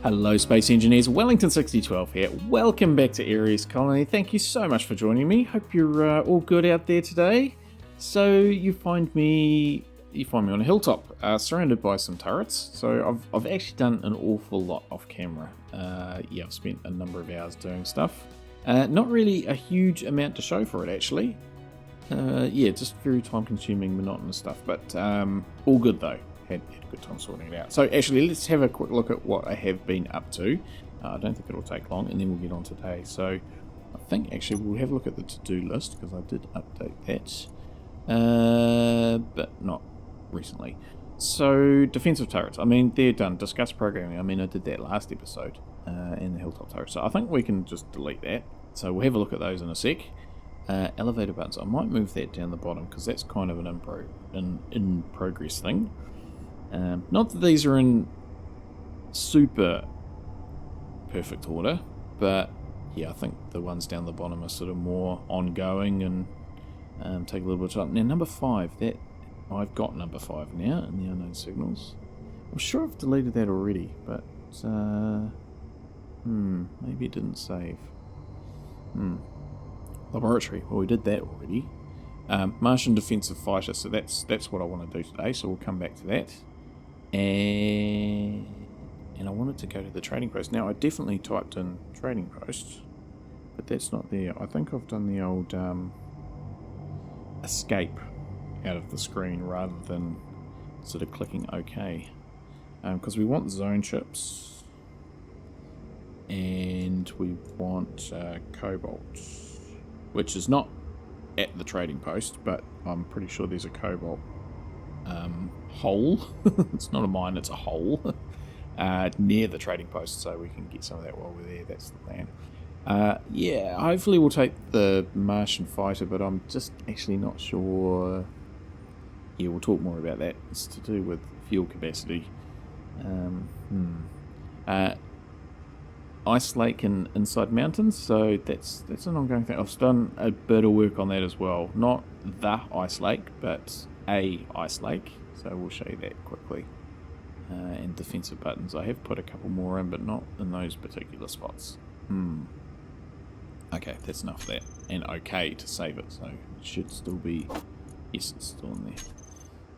Hello Space Engineers, Wellington6012 here. Welcome back to Ares Colony. Thank you so much for joining me. Hope you're all good out there today. So you find me on a hilltop, surrounded by some turrets. So I've actually done an awful lot off camera. I've spent a number of hours doing stuff. Not really a huge amount to show for it actually. Just very time consuming, monotonous stuff, but all good though. Had a good time sorting it out. So actually, let's have a quick look at what I have been up to. I don't think it'll take long, and then we'll get on today. So I think actually we'll have a look at the to-do list, because I did update that, but not recently. So defensive turrets, I mean, they're done. Discuss programming, I mean, I did that last episode in the hilltop turret. So I think we can just delete that. So we'll have a look at those in a sec. Elevator buttons, I might move that down the bottom, because that's kind of an in progress thing. Not that these are in super perfect order, but yeah, I think the ones down the bottom are sort of more ongoing and take a little bit of time. Now, number 5, that I've got number 5 now in the unknown signals. I'm sure I've deleted that already, but maybe it didn't save. Laboratory, well, we did that already. Martian Defensive Fighter, so that's what I want to do today, so we'll come back to that. And I wanted to go to the trading post. Now, I definitely typed in trading post, but that's not there. I think I've done the old escape out of the screen rather than sort of clicking OK. Because we want zone chips, and we want cobalt, which is not at the trading post, but I'm pretty sure there's a cobalt hole. It's not a mine, it's a hole near the trading post, so we can get some of that while we're there. That's the plan. Hopefully we'll take the Martian Fighter, but I'm just actually not sure. Yeah, we'll talk more about that. It's to do with fuel capacity. Ice Lake and Inside Mountains, so that's an ongoing thing. I've done a bit of work on that as well. Not the Ice Lake, but a Ice Lake, so we'll show you that quickly. And defensive buttons, I have put a couple more in, but not in those particular spots. Okay, that's enough of that. And okay to save it, so it should still be, yes, it's still in there.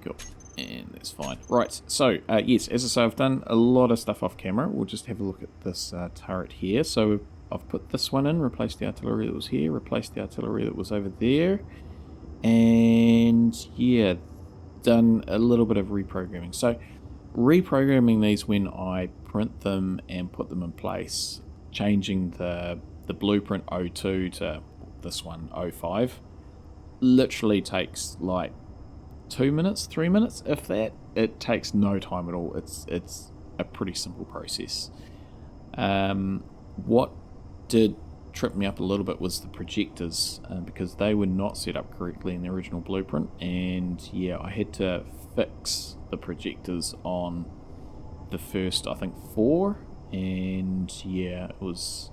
Cool. And that's fine. Right, so yes, as I say, I've done a lot of stuff off camera. We'll just have a look at this turret here. So I've put this one in, replaced the artillery that was here, replaced the artillery that was over there, and yeah, done a little bit of reprogramming. So reprogramming these when I print them and put them in place, changing the blueprint 02 to this one 05, literally takes like 2 minutes, 3 minutes, if that. It takes no time at all. It's a pretty simple process. What did trip me up a little bit was the projectors, because they were not set up correctly in the original blueprint, and yeah, I had to fix the projectors on the first, I think, 4, and yeah, it was,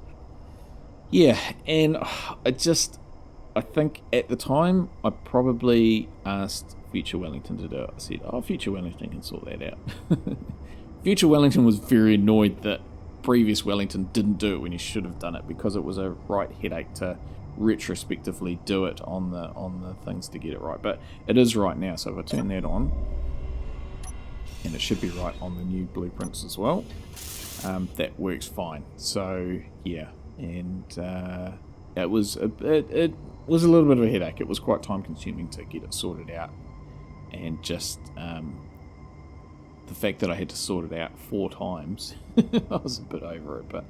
and I think at the time I probably asked Future Wellington to do it. I said, Future Wellington can sort that out. Future Wellington was very annoyed that previous Wellington didn't do it when he should have done it, because it was a right headache to retrospectively do it on the things to get it right. But it is right now, so if I turn that on, and it should be right on the new blueprints as well, that works fine. So yeah, and it was a little bit of a headache. It was quite time consuming to get it sorted out, and just the fact that I had to sort it out 4 times, I was a bit over it. But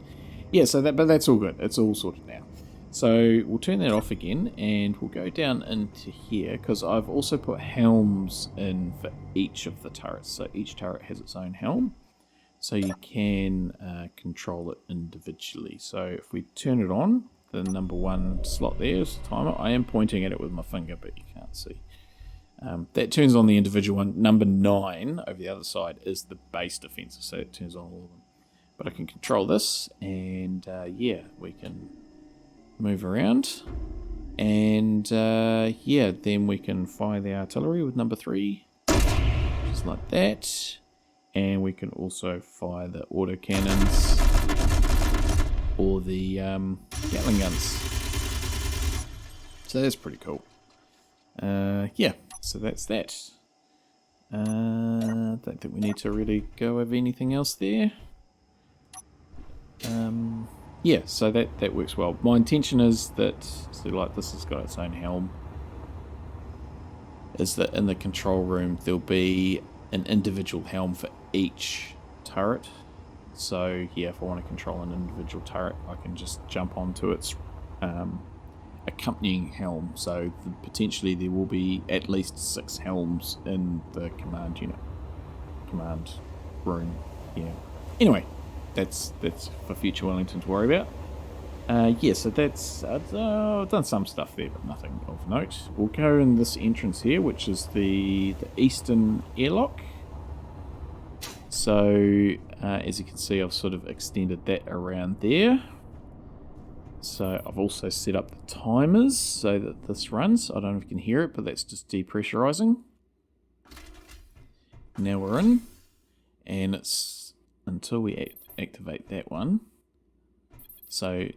yeah, but that's all good. It's all sorted now. So we'll turn that off again, and we'll go down into here, because I've also put helms in for each of the turrets. So each turret has its own helm, so you can control it individually. So if we turn it on, the number 1 slot there is the timer. I am pointing at it with my finger, but you can't see. That turns on the individual one. Number 9 over the other side is the base defense, so it turns on all of them. But I can control this, and we can move around, and then we can fire the artillery with number 3, just like that. And we can also fire the autocannons or the Gatling guns. So that's pretty cool. Yeah, so that's that. Don't think we need to really go over anything else there. Yeah, so that works well. My intention is that, so like this has got its own helm, is that in the control room there'll be an individual helm for each turret. So yeah, if I want to control an individual turret, I can just jump onto its accompanying helm. So potentially there will be at least 6 helms in the command room. Yeah. Anyway, that's for future Wellington to worry about. Yeah, so that's I've done some stuff there, but nothing of note. We'll go in this entrance here, which is the eastern airlock. So as you can see, I've sort of extended that around there. So I've also set up the timers so that this runs. I don't know if you can hear it, but that's just depressurizing. Now we're in, and it's until we activate that one. So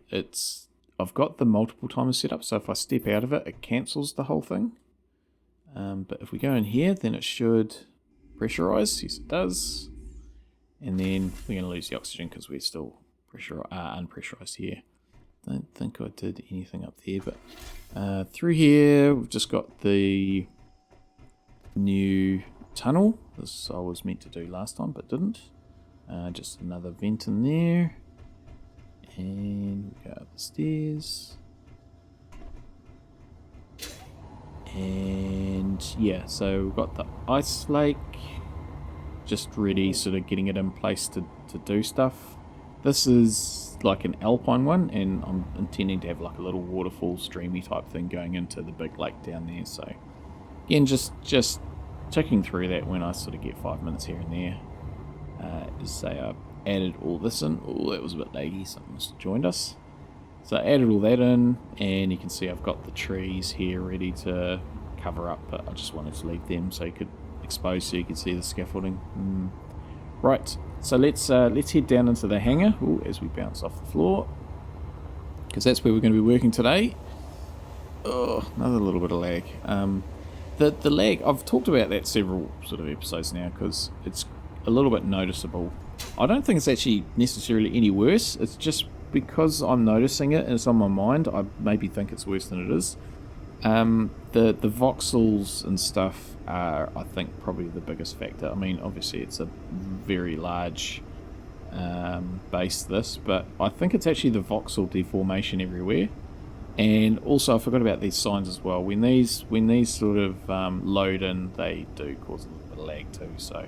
I've got the multiple timers set up, so if I step out of it, it cancels the whole thing. But if we go in here, then it should pressurize. Yes, it does. And then we're going to lose the oxygen because we're still unpressurized here. Don't think I did anything up there, but through here we've just got the new tunnel. This I was meant to do last time but didn't. Just another vent in there, and we go up the stairs, and yeah, so we've got the ice lake just ready, sort of getting it in place to do stuff. This is like an alpine one, and I'm intending to have like a little waterfall streamy type thing going into the big lake down there. So again, just ticking through that when I sort of get 5 minutes here and there. As say I added all this in. Oh, that was a bit laggy, something must have joined us. So I added all that in, and you can see I've got the trees here ready to cover up, but I just wanted to leave them so you could expose so you could see the scaffolding. Right, so let's head down into the hangar as we bounce off the floor, because that's where we're going to be working today. Oh, another little bit of lag. The lag, I've talked about that several sort of episodes now because it's a little bit noticeable. I don't think it's actually necessarily any worse. It's just because I'm noticing it and it's on my mind, I maybe think it's worse than it is. The voxels and stuff are, I think, probably the biggest factor. I mean, obviously it's a very large base, this, but I think it's actually the voxel deformation everywhere. And also I forgot about these signs as well. When these sort of load in, they do cause a little bit of lag too. So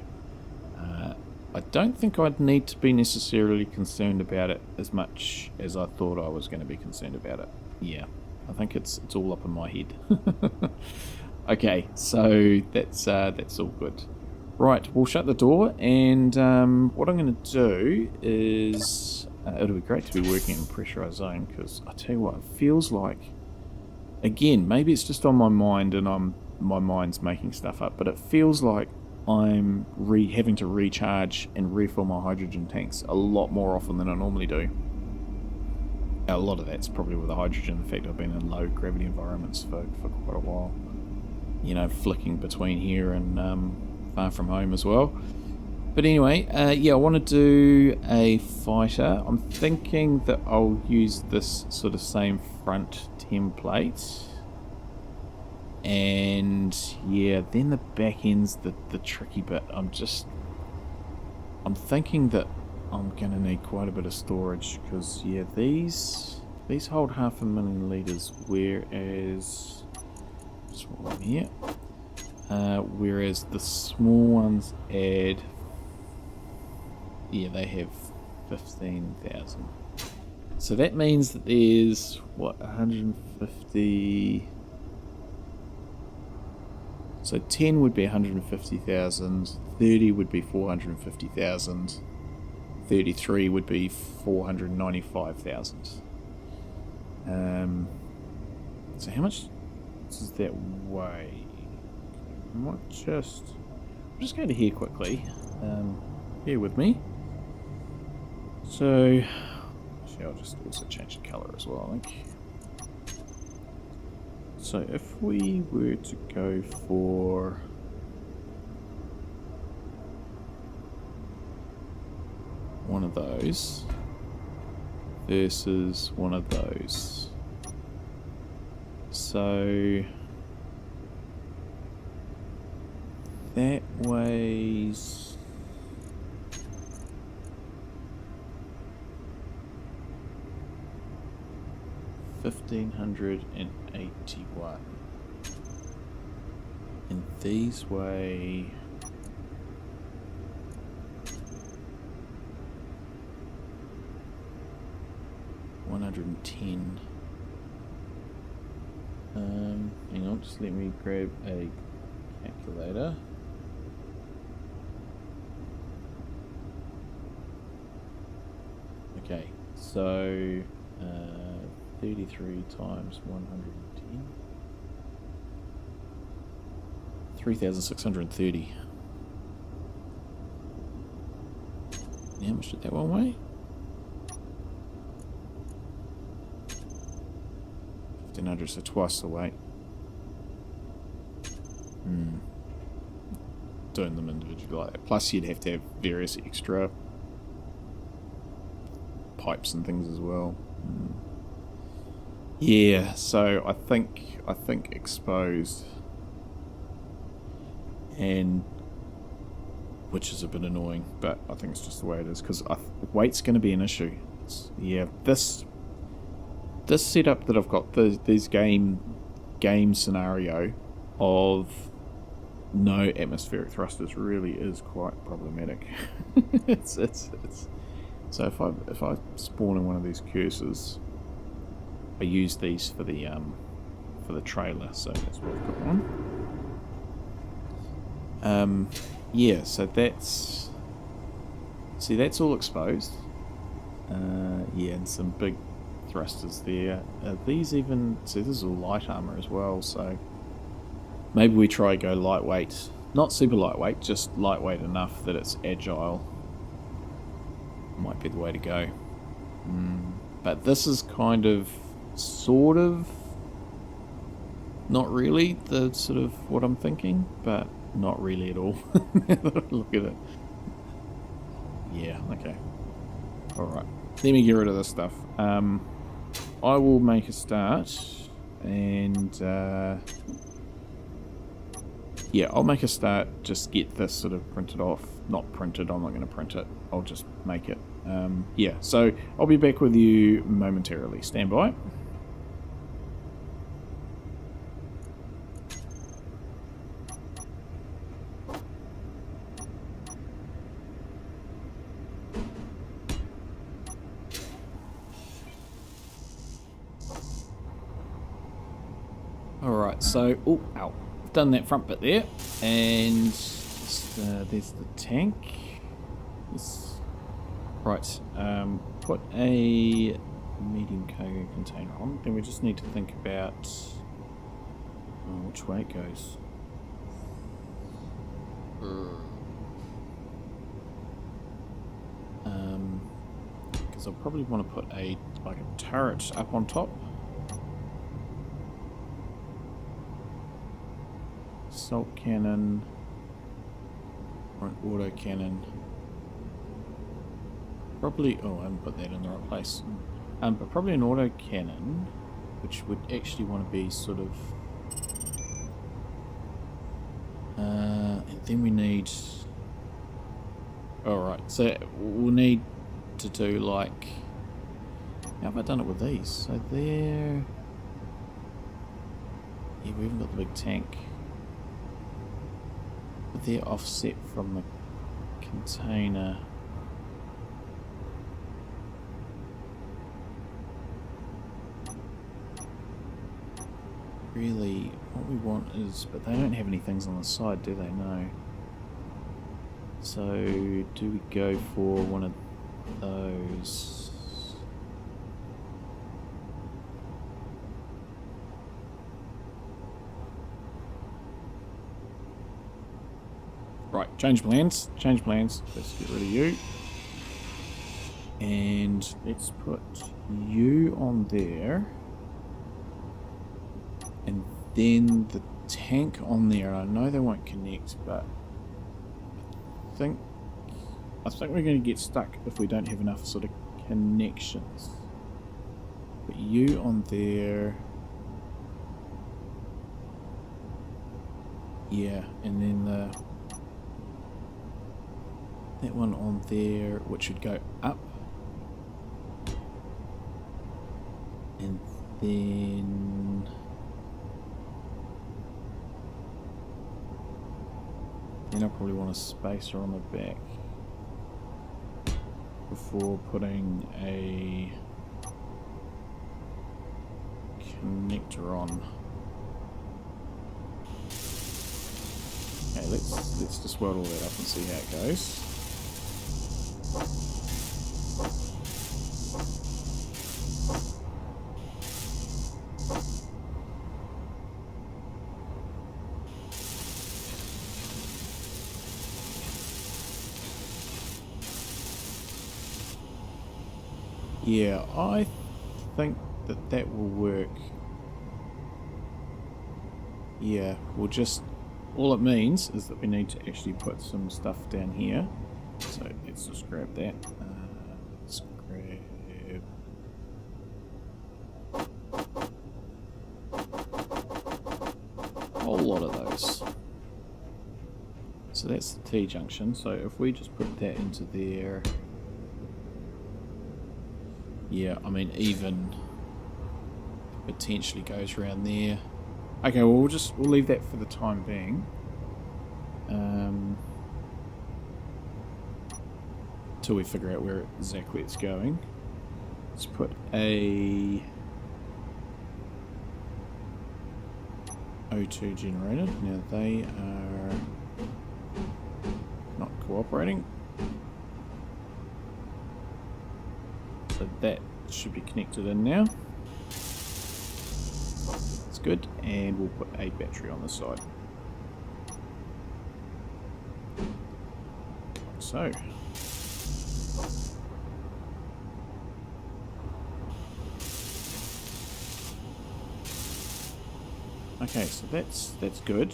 I don't think I'd need to be necessarily concerned about it as much as I thought I was going to be concerned about it. Yeah, I think it's all up in my head. Okay, so that's all good. Right, we'll shut the door, and what I'm going to do is it'll be great to be working in a pressurized zone, because I tell you what, it feels like, again, maybe it's just on my mind and my mind's making stuff up, but it feels like I'm having to recharge and refill my hydrogen tanks a lot more often than I normally do. A lot of that's probably with the hydrogen. In fact, I've been in low gravity environments for quite a while. You know, flicking between here and far from home as well. But anyway, yeah, I want to do a fighter. I'm thinking that I'll use this sort of same front template. And yeah, then the back end's the tricky bit. I'm thinking that I'm gonna need quite a bit of storage, because yeah, these hold 500,000 litres, whereas this one here, whereas the small ones add, yeah, they have 15,000. So that means that there's what, 150. So 10 would be 150,000, 30 would be 450,000, 33 would be 495,000. So how much does that weigh? I'm just going to here quickly. bear with me. So, actually I'll just also change the colour as well, I think. So if we were to go for one of those versus one of those. So that weighs 1,581, and these weigh 110. Hang on, just let me grab a calculator. Okay, so 33 times 110. 3,630. How much did that one weigh? 1,500, so twice the weight. Doing them individually like that. Plus you'd have to have various extra pipes and things as well. Yeah, so I think exposed, and which is a bit annoying, but I think it's just the way it is, because weight's going to be an issue. Yeah, this setup that I've got, this game scenario of no atmospheric thrusters really is quite problematic. it's so if I spawn in one of these cursors, I use these for the trailer, so that's what I've got on. Yeah, so that's all exposed. Yeah, and some big thrusters there. These even, so this is all light armor as well, so maybe we try go lightweight, not super lightweight, just lightweight enough that it's agile. Might be the way to go. But this is kind of, sort of, not really the sort of what I'm thinking, but not really at all. Look at it. Yeah, okay. Alright. Let me get rid of this stuff. I will make a start, and yeah, I'll make a start, just get this sort of printed off. Not printed, I'm not going to print it. I'll just make it. Yeah, so I'll be back with you momentarily. Stand by. Alright, so, ow. I've done that front bit there, and just, there's the tank. Right, put a medium cargo container on, then we just need to think about which way it goes. Because I'll probably want to put a turret up on top. Assault cannon, or an auto cannon. Probably, oh, I haven't put that in the right place. But probably an auto cannon, which would actually want to be sort of. And then we need. Alright, so we'll need to do like. How have I done it with these? So they're. Yeah, we haven't got the big tank. But they're offset from the container. Really, what we want is, but they don't have any things on the side, do they? No. So, do we go for one of those? Right, change plans. Change plans. Let's get rid of you. And let's put you on there. And then the tank on there. I know they won't connect, but I think we're going to get stuck if we don't have enough sort of connections. Put you on there. Yeah, and then that one on there, which should go up. And then I'll probably want a spacer on the back before putting a connector on. Okay, let's just weld all that up and see how it goes. Yeah, I think that will work. Yeah, we'll just... all it means is that we need to actually put some stuff down here. So let's just grab that. Let's grab... a whole lot of those. So that's the T-junction. So if we just put that into there... yeah, I mean, even potentially goes around there. Okay, well, we'll leave that for the time being. Till we figure out where exactly it's going. Let's put a O2 generator. Now they are not cooperating. So that should be connected in now. That's good. And we'll put a battery on the side. Like so. Okay, so that's good.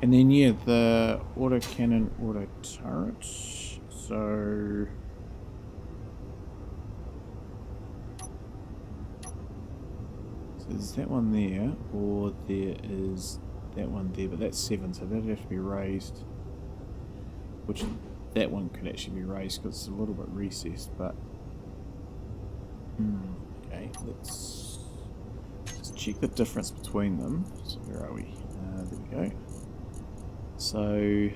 And then yeah, the autocannon auto turret. So is that one there, or there is that one there, but that's 7, so that'd have to be raised. Which that one could actually be raised because it's a little bit recessed, but okay, let's check the difference between them. So where are we? There we go. So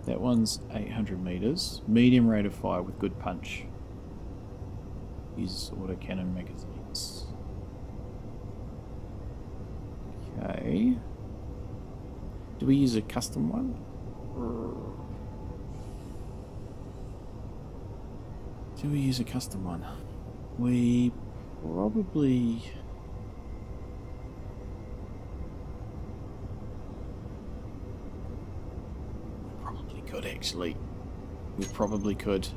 that one's 800 meters, medium rate of fire with good punch. Uses autocannon magazines. Okay. Do we use a custom one? Do we use a custom one? We probably could actually. We probably could.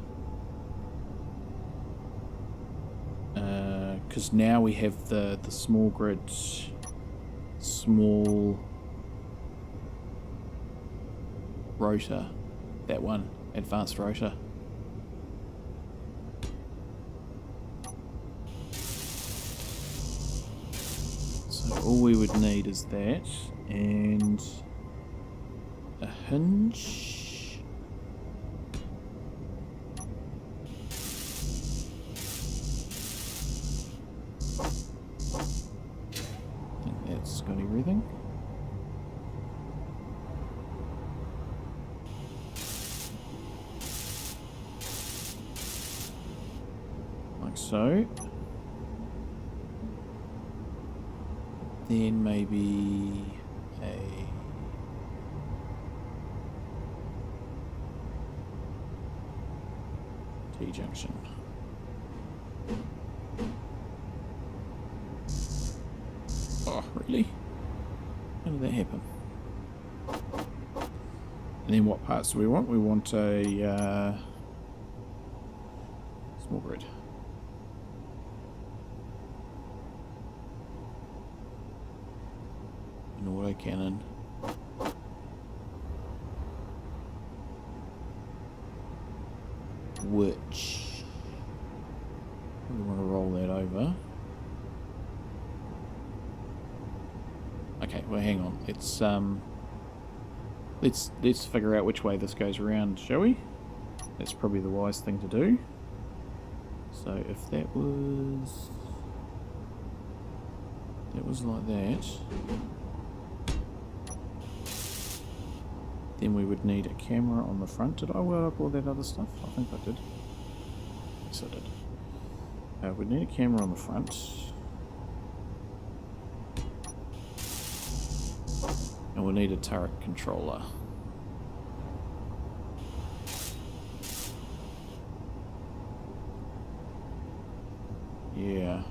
Because now we have the small grid, small rotor, that one, advanced rotor. So all we would need is that and a hinge. Got everything. Like so. Then maybe a T-junction. Oh, really? How did that happen? And then what parts do we want? We want a small grid. An autocannon. Which we want to roll that over. Okay, well hang on. Let's figure out which way this goes around, shall we? That's probably the wise thing to do. So if that was like that, then we would need a camera on the front. Did I weld up all that other stuff? I think I did. Yes, I did. We'd need a camera on the front. And we'll need a turret controller. Yeah.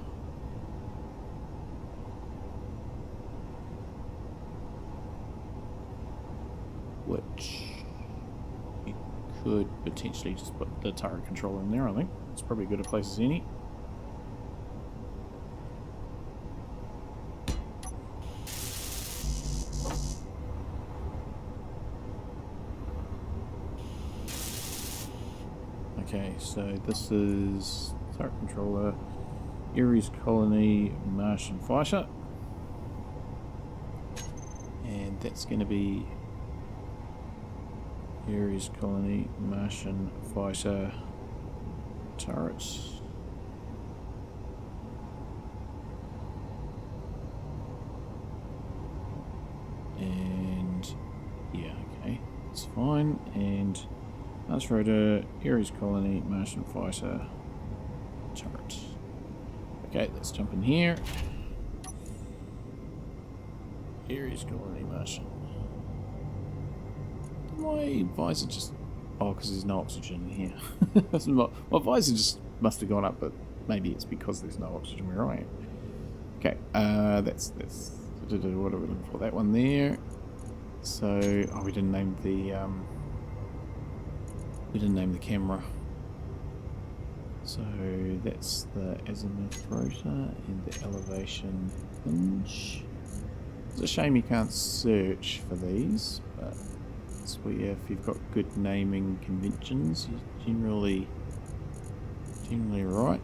Which you could potentially just put the turret controller in there, I think. It's probably as good a place as any. Okay, so this is turret controller, Ares Colony, Martian Fighter. And that's going to be Ares Colony, Martian Fighter, turrets. And yeah, okay, it's fine. And Mars Rotor, Ares Colony, Martian Fighter, turret. Okay, let's jump in here. Ares Colony, Martian. My visor just... Oh, because there's no oxygen in here. my visor just must have gone up, but maybe it's because there's no oxygen where I am. Okay, that's what are we looking for? That one there. So, oh, we didn't name the camera. So that's the azimuth rotor and the elevation hinge. It's a shame you can't search for these, but it's where if you've got good naming conventions, you're generally right.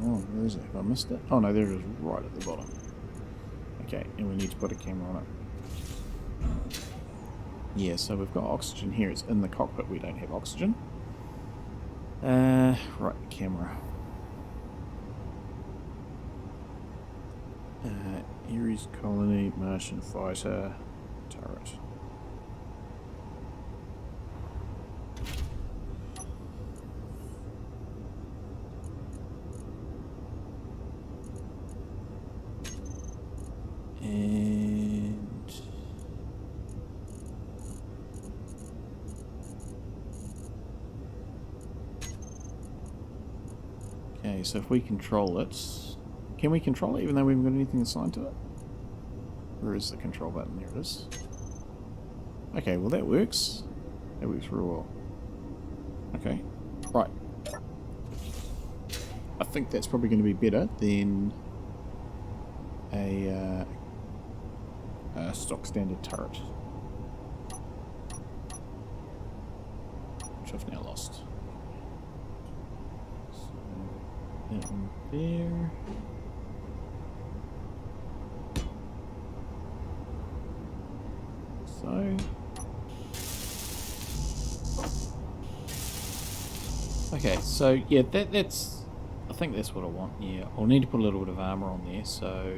Oh, where is it? Have I missed it? Oh no, there it is, right at the bottom. Okay, and we need to put a camera on it. Yeah, so we've got oxygen here. It's in the cockpit. We don't have oxygen. Right, camera. Ares Colony, Martian Fighter, turret. And okay, so if we control it, can we control it even though we haven't got anything assigned to it? Where is the control button? There it is. Okay, well that works. That works real well. Okay, right. I think that's probably going to be better than a stock standard turret, which I've now lost. So that one there. So okay, so yeah, that's I think that's what I want. Yeah, I'll need to put a little bit of armor on there. So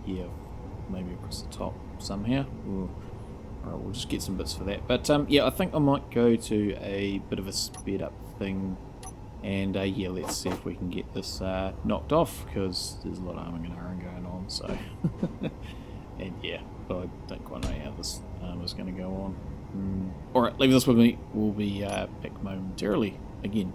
yeah, maybe across the top somehow. Alright, we'll just get some bits for that. But yeah, I think I might go to a bit of a speed up thing, and yeah, let's see if we can get this knocked off, because there's a lot of arming and iron going on. So and yeah, but I don't quite know how this is going to go on. Alright, leave this with me. We'll be back momentarily again.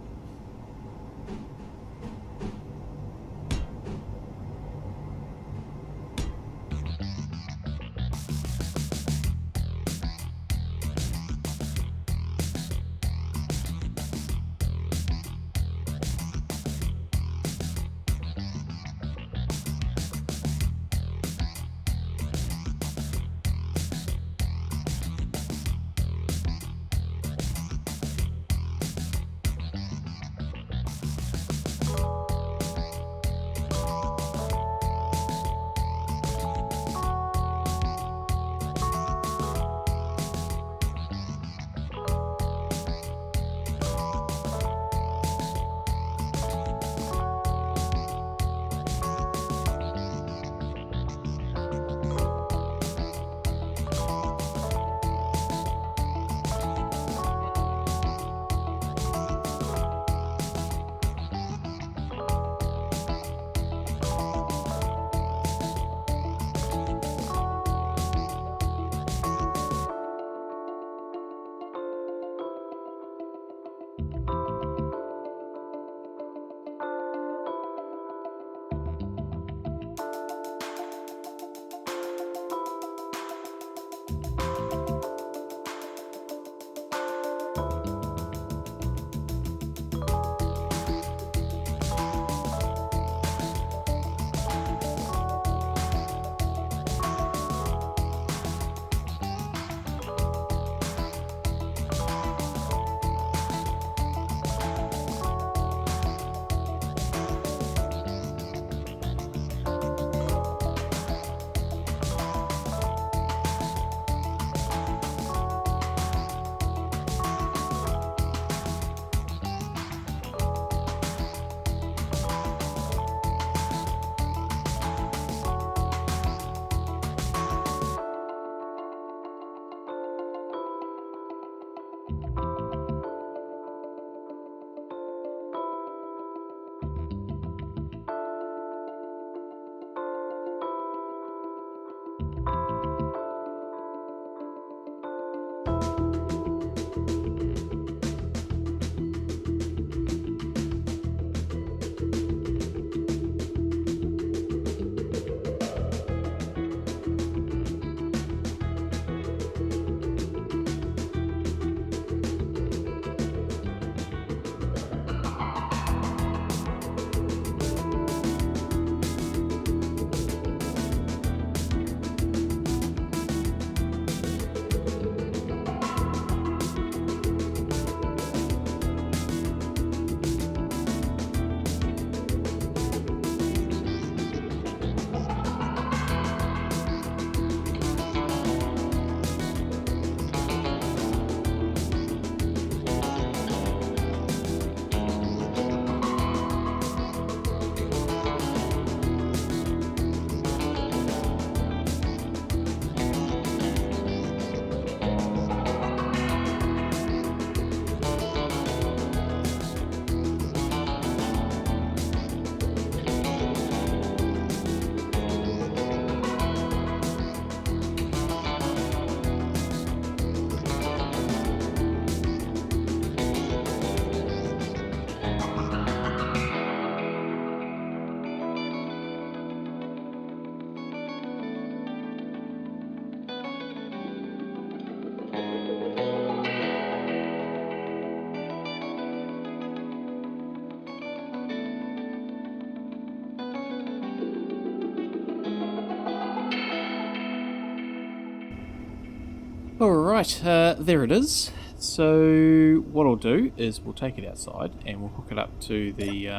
Alright, there it is. So what I'll do is we'll take it outside and we'll hook it up to the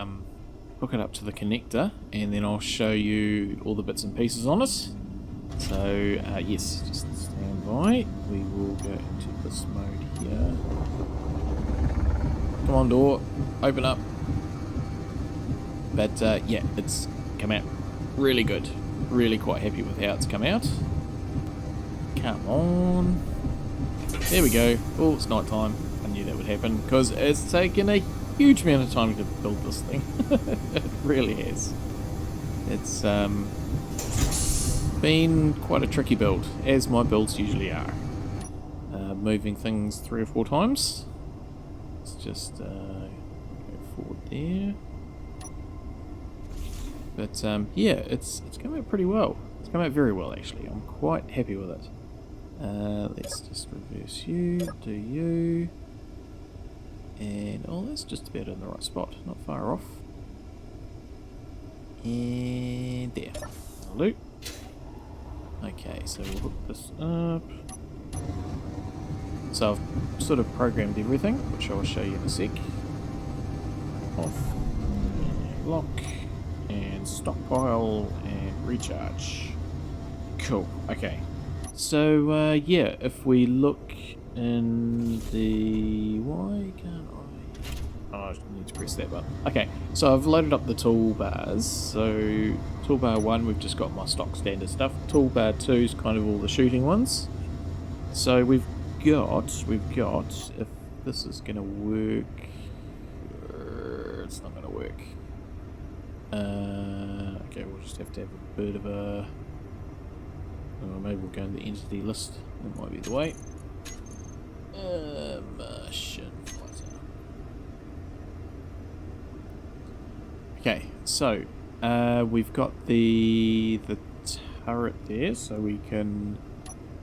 connector, and then I'll show you all the bits and pieces on it. So yes, just stand by. We will go into this mode here. Come on, door, open up. But yeah, it's come out really good. Really quite happy with how it's come out. Come on. There we go. Oh, it's night time. I knew that would happen because it's taken a huge amount of time to build this thing. It really has. It's been quite a tricky build, as my builds usually are. Moving things 3 or 4 times. Let's just go forward there. But yeah, it's come out pretty well. It's come out very well actually. I'm quite happy with it. Let's just reverse you, do you, and oh, that's just about in the right spot, not far off. And there, loop. Okay, so we'll hook this up. So I've sort of programmed everything, which I will show you in a sec. Off, and lock, and stockpile, and recharge. Cool, okay. So yeah, if we look in the... Why can't I... Oh, I need to press that button. Okay, so I've loaded up the toolbars. So toolbar 1, we've just got my stock standard stuff. Toolbar 2 is kind of all the shooting ones. So we've got, if this is going to work... It's not going to work. Okay, we'll just have to have a bit of a... Or maybe we'll go in the entity list. That might be the way. Martian Fighter. Okay, so we've got the turret there, so we can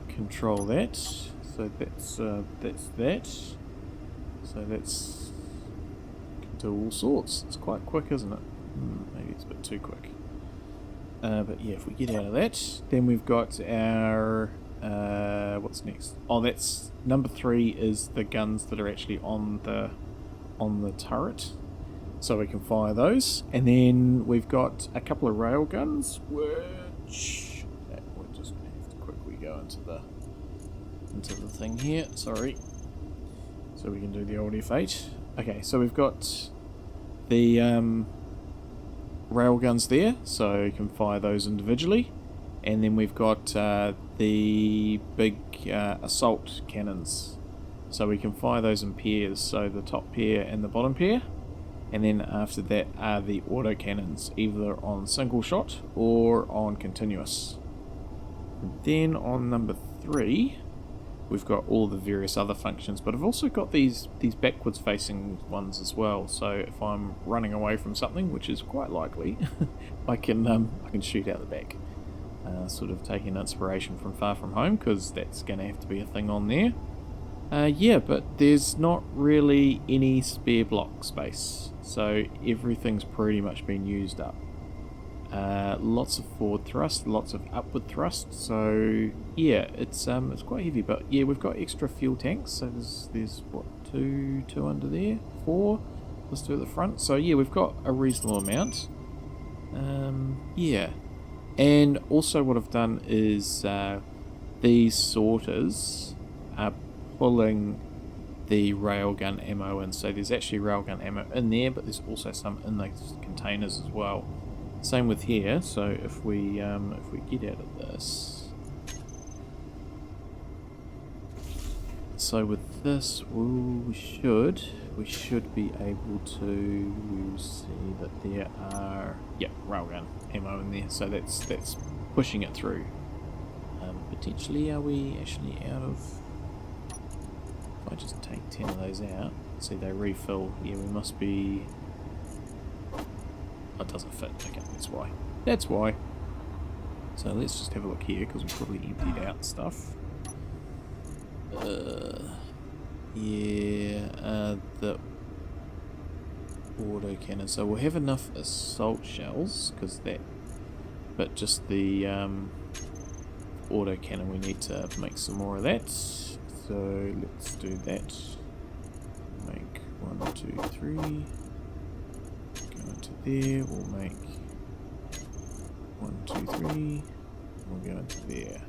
control that. So that's that. So that's can do all sorts. It's quite quick, isn't it? Maybe it's a bit too quick. But yeah, if we get out of that, then we've got our what's next? Oh, that's number 3 is the guns that are actually on the turret, so we can fire those. And then we've got a couple of rail guns, which we're just gonna have to quickly go into the thing here. Sorry, so we can do the old F8. Okay, so we've got the railguns there, so you can fire those individually, and then we've got the big assault cannons, so we can fire those in pairs, so the top pair and the bottom pair, and then after that are the auto cannons, either on single shot or on continuous. And then on number 3 we've got all the various other functions, but I've also got these backwards facing ones as well, so if I'm running away from something, which is quite likely, I can shoot out the back, sort of taking inspiration from Far From Home, because that's going to have to be a thing on there. Yeah, but there's not really any spare block space, so everything's pretty much been used up. Lots of forward thrust, lots of upward thrust, so yeah, it's quite heavy, but yeah, we've got extra fuel tanks, so there's what, two under there, 4, let's do at the front, so yeah, we've got a reasonable amount. Yeah, and also what I've done is these sorters are pulling the railgun ammo in, so there's actually railgun ammo in there, but there's also some in those containers as well. Same with here, so if we get out of this, so with this we should be able to see that there are railgun ammo in there, so that's pushing it through. Potentially, are we actually out of? If I just take 10 of those out, see they refill. Yeah, we must be. It doesn't fit. Okay, that's why. So let's just have a look here, because we probably emptied out stuff. The auto cannon. So we'll have enough assault shells, because that, but just the autocannon, we need to make some more of that. So let's do that. Make 1, 2, 3. Go into there. We'll make 1, 2, 3. We'll go into there.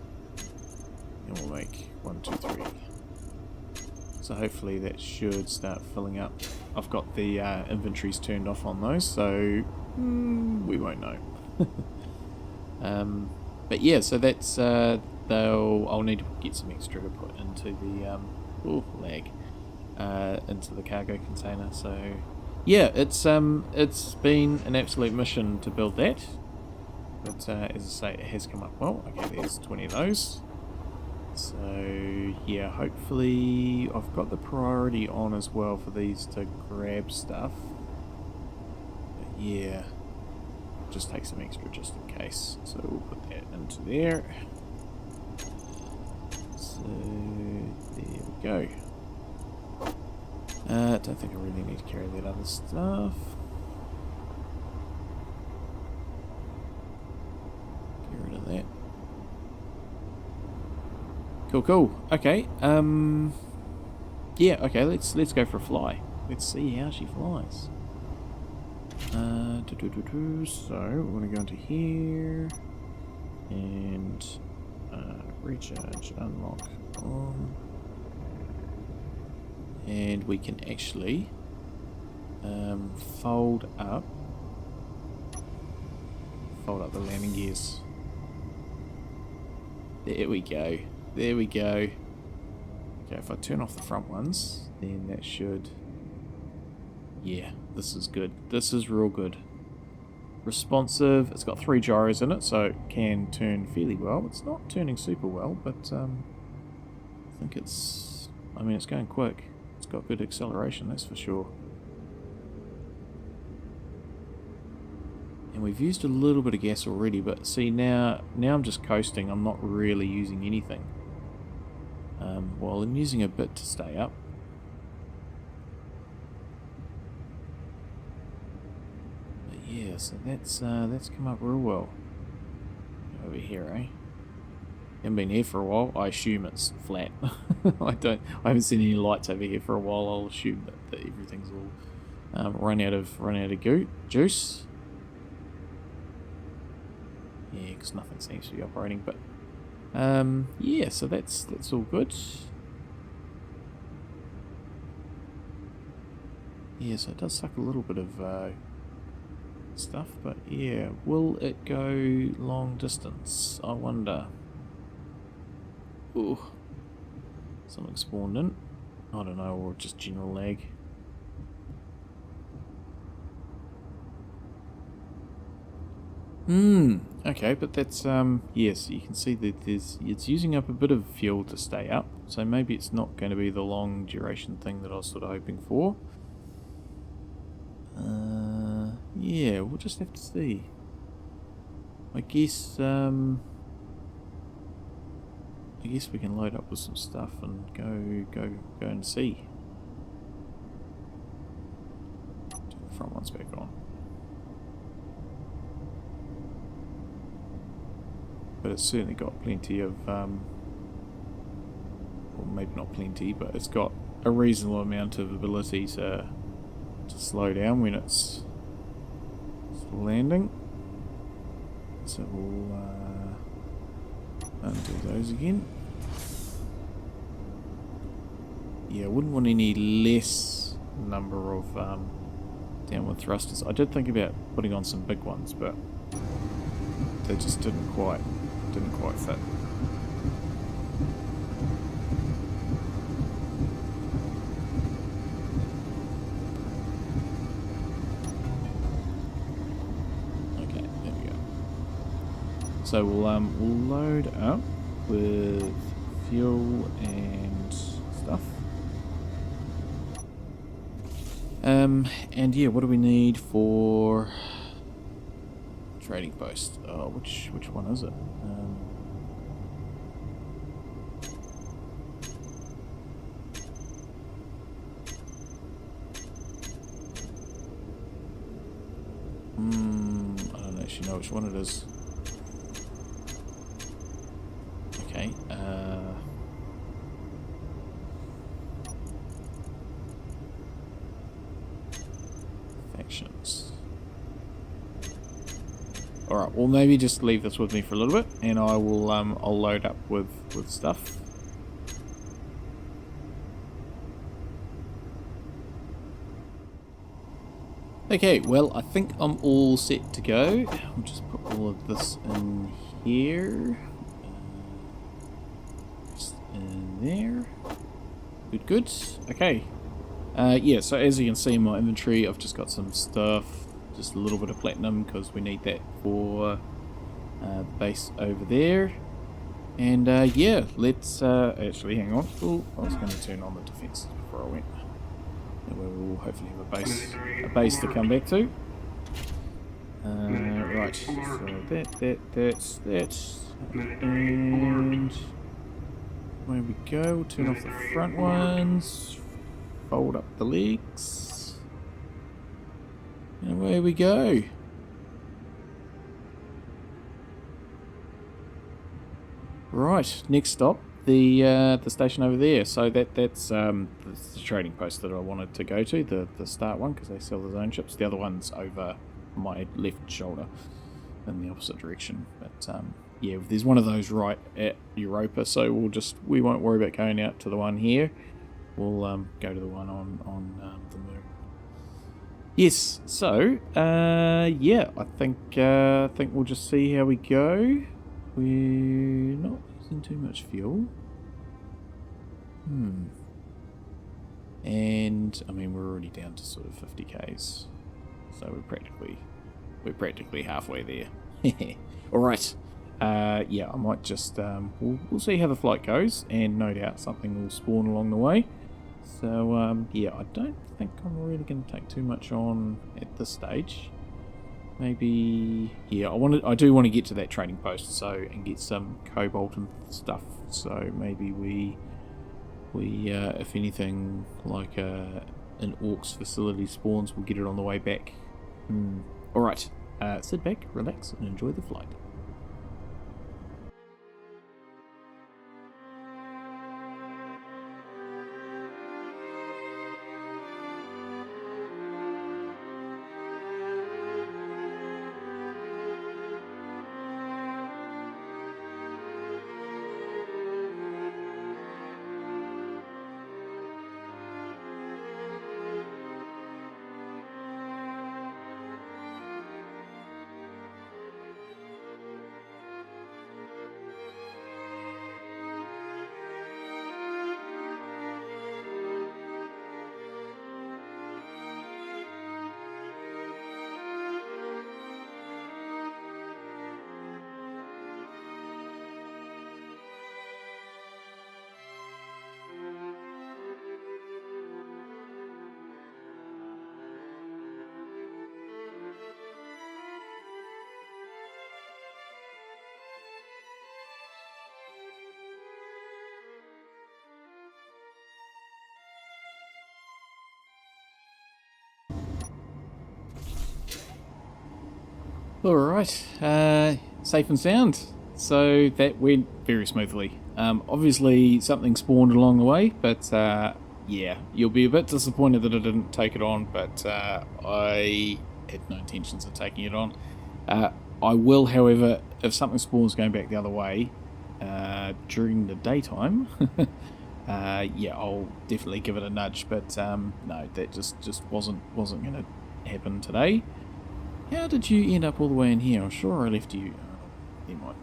And we'll make 1, 2, 3. So hopefully that should start filling up. I've got the inventories turned off on those, so we won't know. But yeah, so that's I'll need to get some extra to put into the into the cargo container. So yeah, it's been an absolute mission to build that. But as I say, it has come up well. Okay, there's 20 of those. So yeah, hopefully I've got the priority on as well for these to grab stuff. But yeah, just take some extra just in case. So we'll put that into there. So there we go. Don't think I really need to carry that other stuff. Get rid of that. Cool. Okay. Yeah. Okay. Let's go for a fly. Let's see how she flies. So we're gonna go into here and recharge, unlock on, and we can actually fold up the landing gears. There we go. There we go. Okay, if I turn off the front ones, then that should... Yeah, this is good. This is real good. Responsive. It's got 3 gyros in it, so it can turn fairly well. It's not turning super well, but I think it's... I mean, it's going quick. It's got good acceleration, that's for sure. And we've used a little bit of gas already, but see, now I'm just coasting. I'm not really using anything. Well, I'm using a bit to stay up. But yeah, so that's come up real well. Over here, eh? Haven't been here for a while. I assume it's flat. I haven't seen any lights over here for a while. I'll assume that everything's all run out of juice. Yeah, because nothing seems to be operating, but yeah, so that's all good. Yeah, so it does suck a little bit of stuff, but yeah, will it go long distance? I wonder. Ooh, something spawned in. I don't know, or just general lag. Okay, but that's yes, you can see that it's using up a bit of fuel to stay up, so maybe it's not going to be the long duration thing that I was sort of hoping for. Yeah, we'll just have to see. I guess we can load up with some stuff and go and see. Turn the front ones back on. But it's certainly got plenty of, well, maybe not plenty, but it's got a reasonable amount of ability to slow down when it's landing. So we'll undo those again. Yeah, I wouldn't want any less number of downward thrusters. I did think about putting on some big ones, but they just didn't quite fit. Okay, there we go. So we'll load up with fuel and stuff. And yeah, what do we need for trading post? Oh, which one is it? I don't actually know which one it is. Well, maybe just leave this with me for a little bit, and I will I'll load up with stuff. Okay, well, I think I'm all set to go. I'll just put all of this in here. Just in there. Good, good. Okay. Yeah, so as you can see in my inventory, I've just got some stuff. Just a little bit of platinum, because we need that for the base over there. And yeah, let's actually hang on. Oh, I was going to turn on the defense before I went. That way we'll hopefully have a base to come back to. Right, so that's that. And there we go. We'll turn off the front ones. Fold up the legs. And away we go. Right, next stop, the station over there. So that's the trading post that I wanted to go to, the start one, because they sell their own ships. The other one's over my left shoulder in the opposite direction. But yeah, there's one of those right at Europa, so we won't worry about going out to the one here. We'll go to the one on the moon. Yes, so yeah, I think we'll just see how we go. We're not using too much fuel. And I mean, we're already down to sort of 50 k's, so we're practically halfway there. All right. Yeah, I might just we'll see how the flight goes, and no doubt something will spawn along the way. So yeah, I don't think I'm really going to take too much on at this stage. Maybe, yeah, I do want to get to that trading post, and get some cobalt and stuff. So maybe we if anything like an Orks facility spawns, we'll get it on the way back. All right, sit back, relax, and enjoy the flight. Alright, safe and sound. So that went very smoothly. Obviously something spawned along the way, but yeah, you'll be a bit disappointed that I didn't take it on, but I had no intentions of taking it on. I will, however, if something spawns going back the other way during the daytime, yeah, I'll definitely give it a nudge, but no, that just wasn't going to happen today. How did you end up all the way in here? I'm sure I left you. Never mind.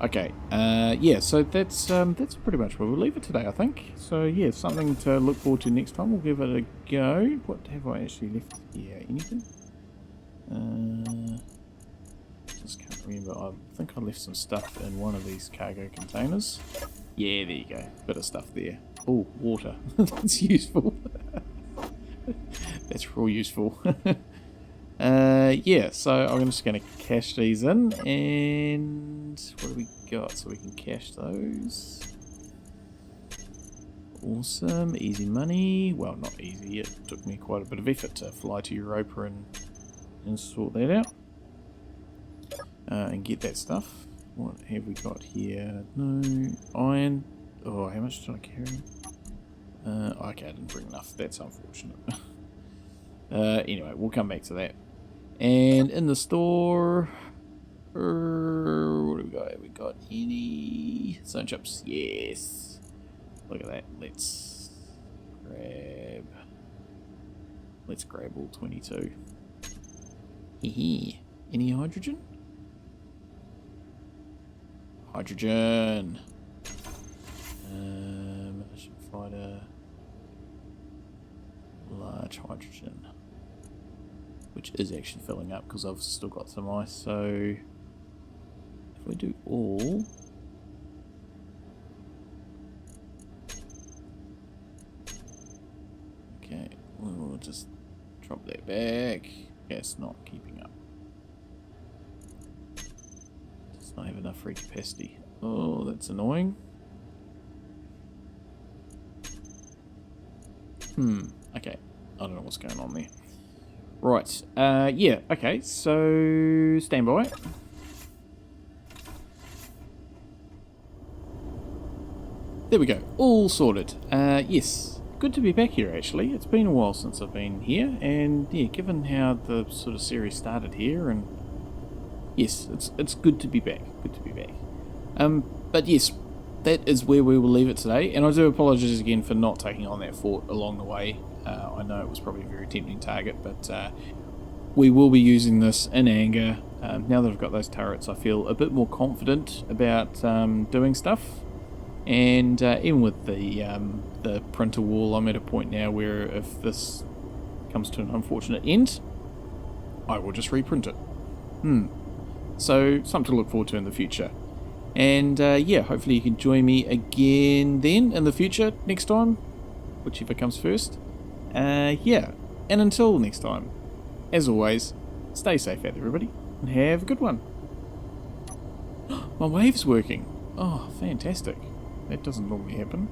Okay. Yeah. So that's pretty much where we'll leave it today, I think. So yeah, something to look forward to next time. We'll give it a go. What have I actually left here? Anything? Just can't remember. I think I left some stuff in one of these cargo containers. Yeah, there you go. Bit of stuff there. Oh, water. That's useful. That's real useful. Yeah, so I'm just going to cache these in, and what do we got? So we can cache those. Awesome, easy money. Well, not easy, it took me quite a bit of effort to fly to Europa and sort that out. And get that stuff. What have we got here? No, iron. Oh, how much did I carry? Okay, I didn't bring enough, that's unfortunate. Anyway, we'll come back to that. And in the store, What do we got? Have we got any stone chips? Yes. Look at that. Let's grab all 22. Hehe. Any hydrogen? Hydrogen. Martian Fighter. Large hydrogen. Which is actually filling up because I've still got some ice. So if we do all. Okay, we'll just drop that back. Yeah, it's not keeping up. Does not have enough free capacity. Oh, that's annoying. Okay. I don't know what's going on there. Right. Yeah, okay. So, stand by. There we go. All sorted. Yes. Good to be back here, actually. It's been a while since I've been here. And, yeah, given how the sort of series started here, and yes, it's good to be back. Good to be back. But, yes, that is where we will leave it today. And I do apologise again for not taking on that fort along the way. I know it was probably a very tempting target, but we will be using this in anger. Now that I've got those turrets, I feel a bit more confident about doing stuff. And even with the printer wall, I'm at a point now where if this comes to an unfortunate end, I will just reprint it. So, something to look forward to in the future. And yeah, hopefully you can join me again then in the future, next time, whichever comes first. Yeah, and until next time, as always, stay safe out there, everybody, and have a good one. My wave's working. Oh, fantastic. That doesn't normally happen.